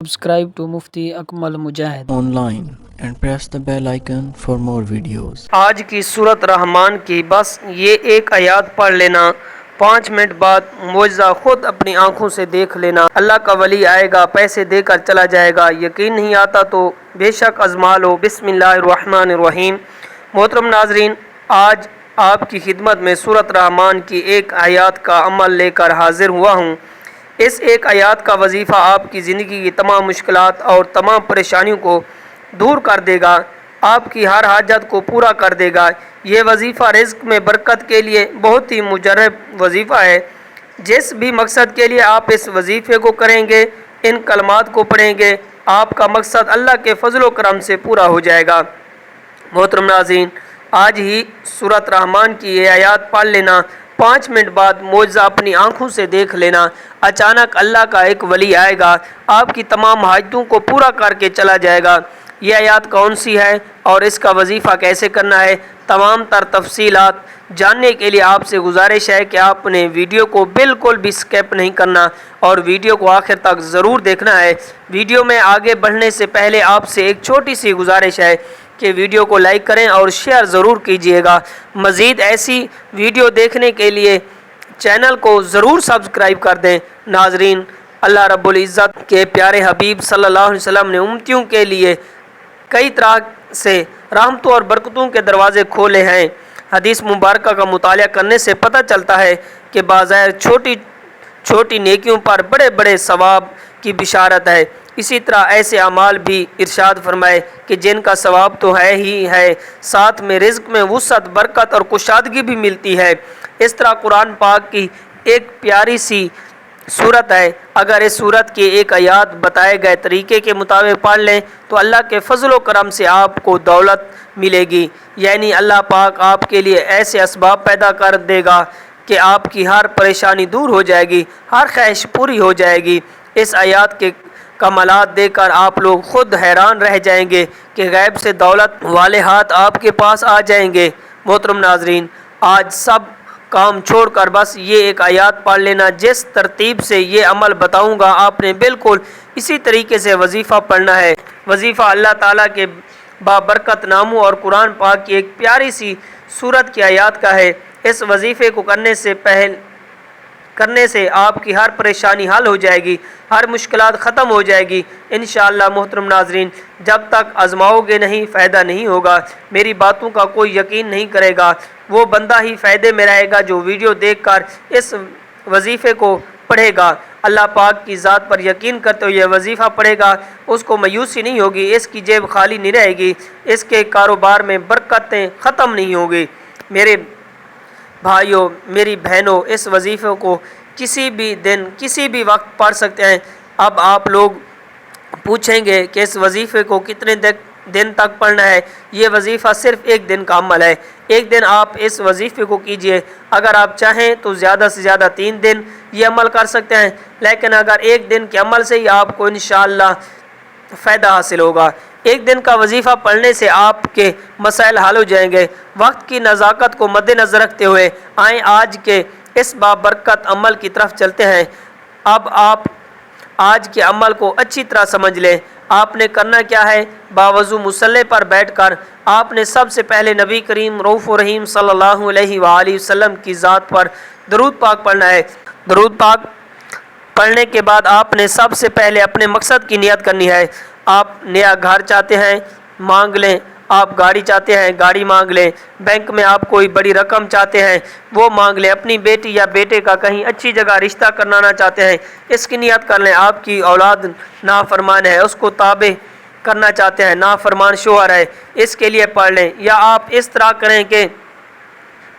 Subscribe to Mufti Akmal Mujahid online and press the bell icon for more videos. آج کی سورت رحمان کی بس یہ ایک آیات پڑھ لینا، 5 منٹ بعد معجزہ خود اپنی آنکھوں سے دیکھ لینا۔ اللہ کا ولی آئے گا، پیسے دے کر چلا جائے گا، یقین نہیں آتا تو بے شک آزما لو۔ بسم اللہ الرحمن الرحیم۔ محترم ناظرین، آج آپ کی خدمت میں سورت رحمان کی ایک آیات کا عمل لے کر حاضر ہوا ہوں۔ اس ایک آیات کا وظیفہ آپ کی زندگی کی تمام مشکلات اور تمام پریشانیوں کو دور کر دے گا، آپ کی ہر حاجت کو پورا کر دے گا۔ یہ وظیفہ رزق میں برکت کے لیے بہت ہی مجرب وظیفہ ہے۔ جس بھی مقصد کے لیے آپ اس وظیفے کو کریں گے، ان کلمات کو پڑھیں گے، آپ کا مقصد اللہ کے فضل و کرم سے پورا ہو جائے گا۔ محترم ناظرین، آج ہی سورت رحمان کی یہ آیات پڑھ لینا، 5 منٹ بعد معجزہ اپنی آنکھوں سے دیکھ لینا۔ اچانک اللہ کا ایک ولی آئے گا، آپ کی تمام حاجتوں کو پورا کر کے چلا جائے گا۔ یہ آیات کون سی ہے اور اس کا وظیفہ کیسے کرنا ہے، تمام تر تفصیلات جاننے کے لیے آپ سے گزارش ہے کہ آپ نے ویڈیو کو بالکل بھی سکپ نہیں کرنا اور ویڈیو کو آخر تک ضرور دیکھنا ہے۔ ویڈیو میں آگے بڑھنے سے پہلے آپ سے ایک چھوٹی سی گزارش ہے کہ ویڈیو کو لائک کریں اور شیئر ضرور کیجیے گا۔ مزید ایسی ویڈیو دیکھنے کے لیے چینل کو ضرور سبسکرائب کر دیں۔ ناظرین، اللہ رب العزت کے پیارے حبیب صلی اللہ علیہ وسلم نے امتیوں کے لیے کئی طرح سے رحمتوں اور برکتوں کے دروازے کھولے ہیں۔ حدیث مبارکہ کا مطالعہ کرنے سے پتہ چلتا ہے کہ بظاہر چھوٹی چھوٹی نیکیوں پر بڑے بڑے ثواب کی بشارت ہے۔ اسی طرح ایسے اعمال بھی ارشاد فرمائے کہ جن کا ثواب تو ہے ہی ہے، ساتھ میں رزق میں وسعت، برکت اور کشادگی بھی ملتی ہے۔ اس طرح قرآن پاک کی ایک پیاری سی صورت ہے، اگر اس صورت کی ایک آیات بتائے گئے طریقے کے مطابق پڑھ لیں تو اللہ کے فضل و کرم سے آپ کو دولت ملے گی، یعنی اللہ پاک آپ کے لیے ایسے اسباب پیدا کر دے گا کہ آپ کی ہر پریشانی دور ہو جائے گی، ہر خواہش پوری ہو جائے گی۔ اس آیات کے کمالات دیکھ کر آپ لوگ خود حیران رہ جائیں گے کہ غیب سے دولت والے ہاتھ آپ کے پاس آ جائیں گے۔ محترم ناظرین، آج سب کام چھوڑ کر بس یہ ایک آیات پڑھ لینا۔ جس ترتیب سے یہ عمل بتاؤں گا آپ نے بالکل اسی طریقے سے وظیفہ پڑھنا ہے۔ وظیفہ اللہ تعالیٰ کے بابرکت ناموں اور قرآن پاک کی ایک پیاری سی سورت کی آیات کا ہے۔ اس وظیفے کو کرنے سے آپ کی ہر پریشانی حل ہو جائے گی، ہر مشکلات ختم ہو جائے گی انشاءاللہ۔ محترم ناظرین، جب تک آزماؤ گے نہیں فائدہ نہیں ہوگا، میری باتوں کا کوئی یقین نہیں کرے گا، وہ بندہ ہی فائدے میں رہے گا جو ویڈیو دیکھ کر اس وظیفے کو پڑھے گا۔ اللہ پاک کی ذات پر یقین کرتے ہوئے یہ وظیفہ پڑھے گا، اس کو مایوسی نہیں ہوگی، اس کی جیب خالی نہیں رہے گی، اس کے کاروبار میں برکتیں ختم نہیں ہوگی۔ میرے بھائیوں، میری بہنوں، اس وظیفے کو کسی بھی دن کسی بھی وقت پڑھ سکتے ہیں۔ اب آپ لوگ پوچھیں گے کہ اس وظیفے کو کتنے دن تک پڑھنا ہے؟ یہ وظیفہ صرف ایک دن کا عمل ہے۔ ایک دن آپ اس وظیفے کو کیجئے، اگر آپ چاہیں تو زیادہ سے زیادہ 3 دن یہ عمل کر سکتے ہیں، لیکن اگر ایک دن کے عمل سے ہی آپ کو انشاءاللہ فائدہ حاصل ہوگا۔ ایک دن کا وظیفہ پڑھنے سے آپ کے مسائل حل ہو جائیں گے۔ وقت کی نزاکت کو مد نظر رکھتے ہوئے آئیں آج کے اس بابرکت عمل کی طرف چلتے ہیں۔ اب آپ آج کے عمل کو اچھی طرح سمجھ لیں۔ آپ نے کرنا کیا ہے؟ باوضو مصلی پر بیٹھ کر آپ نے سب سے پہلے نبی کریم رؤوف الرحیم صلی اللہ علیہ وآلہ وسلم کی ذات پر درود پاک پڑھنا ہے۔ درود پاک پڑھنے کے بعد آپ نے سب سے پہلے اپنے مقصد کی نیت کرنی ہے۔ آپ نیا گھر چاہتے ہیں، مانگ لیں۔ آپ گاڑی چاہتے ہیں، گاڑی مانگ لیں۔ بینک میں آپ کوئی بڑی رقم چاہتے ہیں، وہ مانگ لیں۔ اپنی بیٹی یا بیٹے کا کہیں اچھی جگہ رشتہ کرنا چاہتے ہیں، اس کی نیت کر لیں۔ آپ کی اولاد نافرمان ہے، اس کو تابع کرنا چاہتے ہیں، نافرمان شوہر ہے، اس کے لیے پڑھ لیں۔ یا آپ اس طرح کریں کہ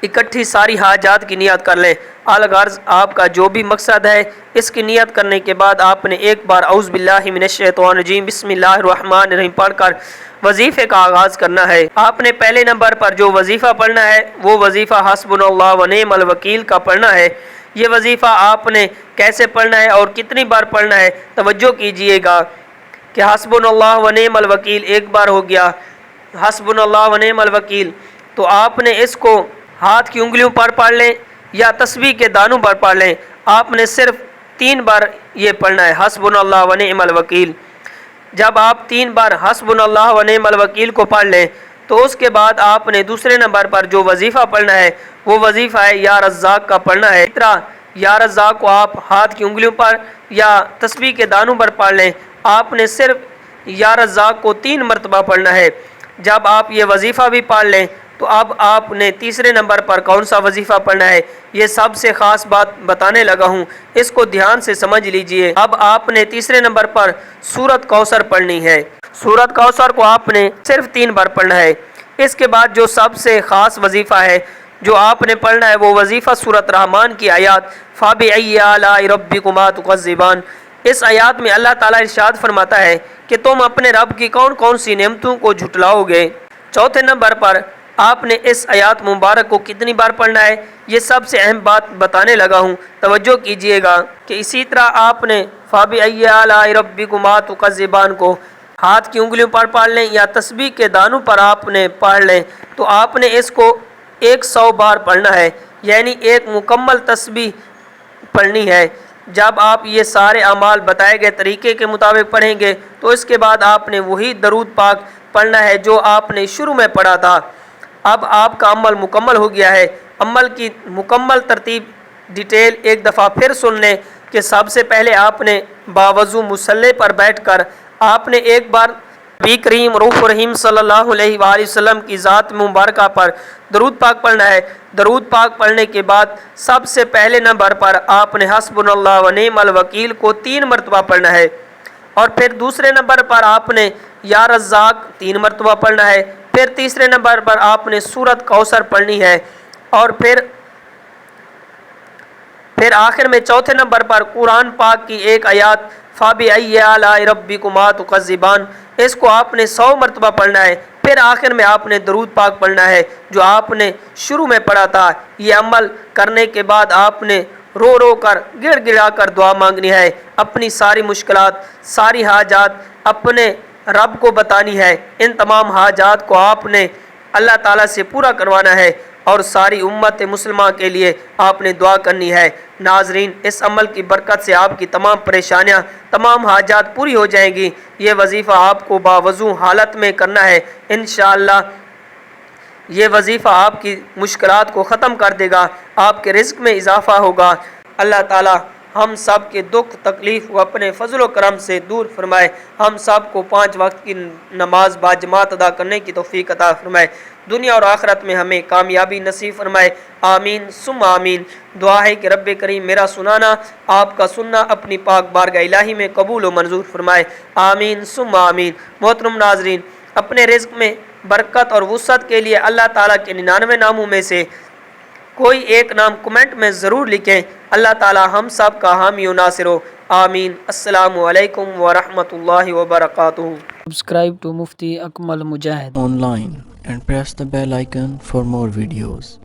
اکٹھی ساری حاجات کی نیت کر لیں۔ الغرض آپ کا جو بھی مقصد ہے، اس کی نیت کرنے کے بعد آپ نے ایک بار اعوذ باللہ من الشیطان الرجیم بسم اللہ الرحمن الرحیم پڑھ کر وظیفے کا آغاز کرنا ہے۔ آپ نے پہلے نمبر پر جو وظیفہ پڑھنا ہے وہ وظیفہ حسبنا اللہ و نعم الوکیل کا پڑھنا ہے۔ یہ وظیفہ آپ نے کیسے پڑھنا ہے اور کتنی بار پڑھنا ہے؟ توجہ کیجئے گا کہ حسبنا اللہ و نعم الوکیل ایک بار ہو گیا، حسبنا اللہ و نعم الوکیل، تو آپ نے اس کو ہاتھ کی انگلیوں پر پڑھ لیں یا تسبیح کے دانوں پر پڑھ لیں۔ آپ نے صرف 3 بار یہ پڑھنا ہے، حسبنا اللہ و نعم الوکیل۔ جب آپ 3 بار حسبنا اللہ و نعم الوکیل کو پڑھ لیں تو اس کے بعد آپ نے دوسرے نمبر پر جو وظیفہ پڑھنا ہے وہ وظیفہ ہے یا رزاق کا پڑھنا ہے۔ اس طرح یا رزاق کو آپ ہاتھ کی انگلیوں پر یا تسبیح کے دانوں پر پڑھ لیں۔ آپ نے صرف یا رزاق کو 3 مرتبہ پڑھنا ہے۔ جب آپ یہ وظیفہ بھی پڑھ لیں تو اب آپ نے تیسرے نمبر پر کون سا وظیفہ پڑھنا ہے، یہ سب سے خاص بات بتانے لگا ہوں، اس کو دھیان سے سمجھ لیجئے۔ اب آپ نے تیسرے نمبر پر سورۃ کوثر پڑھنی ہے۔ سورۃ کوثر کو آپ نے صرف 3 بار پڑھنا ہے۔ اس کے بعد جو سب سے خاص وظیفہ ہے جو آپ نے پڑھنا ہے وہ وظیفہ سورۃ رحمان کی آیات فَبِأَيِّ آلَاءِ رَبِّكُمَا تُكَذِّبَانِ۔ اس آیات میں اللہ تعالیٰ ارشاد فرماتا ہے کہ تم اپنے رب کی کون کون سی نعمتوں کو جھٹلاؤ گے۔ چوتھے نمبر پر آپ نے اس آیات مبارک کو کتنی بار پڑھنا ہے، یہ سب سے اہم بات بتانے لگا ہوں، توجہ کیجئے گا کہ اسی طرح آپ نے فَبِأَيِّ آلَاءِ رَبِّكُمَا تُكَذِّبَانِ کو ہاتھ کی انگلیوں پر پڑھ لیں یا تسبیح کے دانوں پر آپ نے پڑھ لیں تو آپ نے اس کو 100 بار پڑھنا ہے، یعنی ایک مکمل تسبیح پڑھنی ہے۔ جب آپ یہ سارے اعمال بتائے گئے طریقے کے مطابق پڑھیں گے تو اس کے بعد آپ نے وہی درود پاک پڑھنا ہے جو آپ نے شروع میں پڑھا تھا۔ اب آپ کا عمل مکمل ہو گیا ہے۔ عمل کی مکمل ترتیب ڈیٹیل ایک دفعہ پھر سن لیں کہ سب سے پہلے آپ نے باوضو مصلی پر بیٹھ کر آپ نے ایک بار نبی کریم رؤوف الرحیم صلی اللہ علیہ وآلہ وسلم کی ذات مبارکہ پر درود پاک پڑھنا ہے۔ درود پاک پڑھنے کے بعد سب سے پہلے نمبر پر آپ نے حسبنا اللہ و نعم الوکیل کو 3 مرتبہ پڑھنا ہے، اور پھر دوسرے نمبر پر آپ نے یا رزاق 3 مرتبہ پڑھنا ہے، پھر تیسرے نمبر پر آپ نے سورۃ کوثر پڑھنی ہے، اور پھر آخر میں چوتھے نمبر پر قرآن پاک کی ایک آیات فَبِأَيِّ آلَاءِ رَبِّكُمَا تُكَذِّبَانِ، اس کو آپ نے 100 مرتبہ پڑھنا ہے۔ پھر آخر میں آپ نے درود پاک پڑھنا ہے جو آپ نے شروع میں پڑھا تھا۔ یہ عمل کرنے کے بعد آپ نے رو رو کر گڑ گڑا کر دعا مانگنی ہے، اپنی ساری مشکلات ساری حاجات اپنے رب کو بتانی ہے۔ ان تمام حاجات کو آپ نے اللہ تعالیٰ سے پورا کروانا ہے اور ساری امت مسلمہ کے لیے آپ نے دعا کرنی ہے۔ ناظرین، اس عمل کی برکت سے آپ کی تمام پریشانیاں تمام حاجات پوری ہو جائیں گی۔ یہ وظیفہ آپ کو باوضو حالت میں کرنا ہے، انشاءاللہ یہ وظیفہ آپ کی مشکلات کو ختم کر دے گا، آپ کے رزق میں اضافہ ہوگا۔ اللہ تعالیٰ ہم سب کے دکھ تکلیف کو اپنے فضل و کرم سے دور فرمائے، ہم سب کو 5 وقت کی نماز باجماعت ادا کرنے کی توفیق عطا فرمائے، دنیا اور آخرت میں ہمیں کامیابی نصیب فرمائے، آمین ثم آمین۔ دعا ہے کہ رب کریم میرا سنانا آپ کا سننا اپنی پاک بارگاہ الہی میں قبول و منظور فرمائے، آمین ثم آمین۔ محترم ناظرین، اپنے رزق میں برکت اور وسعت کے لیے اللہ تعالیٰ کے 99 ناموں میں سے کوئی ایک نام کمنٹ میں ضرور لکھیں۔ اللہ تعالیٰ ہم سب کا حامی و ناصر ہو، آمین۔ السلام علیکم ورحمۃ اللہ وبرکاتہ۔ Subscribe to Mufti Akmal Mujahid. online and press the bell icon for more videos.